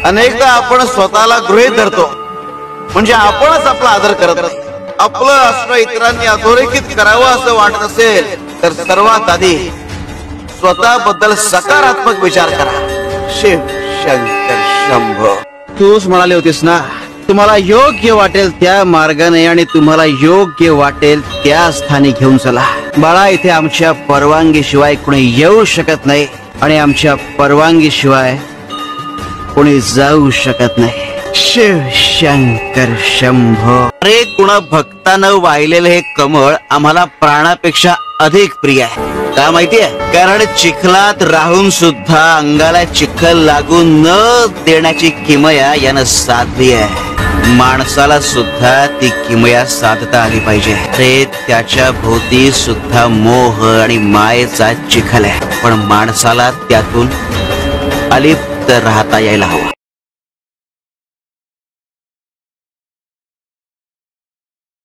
अनेकदा आपण स्वतःला गृहीत धरतो, म्हणजे आपणच आपला आदर करत नाही. आपलं असणं इतरांनी अधोरेखित करावं असं वाटत असेल तर सर्वात आधी स्वतःबद्दल सकारात्मक विचार करा. शिव शंकर शंभो. तूच म्हणाली होतीस ना, तुम्हाला योग्य वाटेल त्या मार्गाने आणि तुम्हाला योग्य वाटेल त्या स्थानी घेऊन चला. बाळा, इथे आमच्या परवानगी शिवाय कोणी येऊ शकत नाही आणि आमच्या परवानगी शिवाय कोणी जाऊ शकत नाही. शिव शंकर शंभो. अरे गुण भक्तानं वाहिलेलं हे कमळ आम्हाला प्राणापेक्षा अधिक प्रिय आहे. का माहितीये? कारण चिखलात राहून सुद्धा अंगाला चिखल लागून न देण्याची किमया यानं साधली आहे. माणसाला सुद्धा ती किमया साधता आली पाहिजे. रे त्याच्या भोवती सुद्धा मोह आणि मायेचा चिखल आहे, पण माणसाला त्यातून अलिप्त राहता यायला हवं.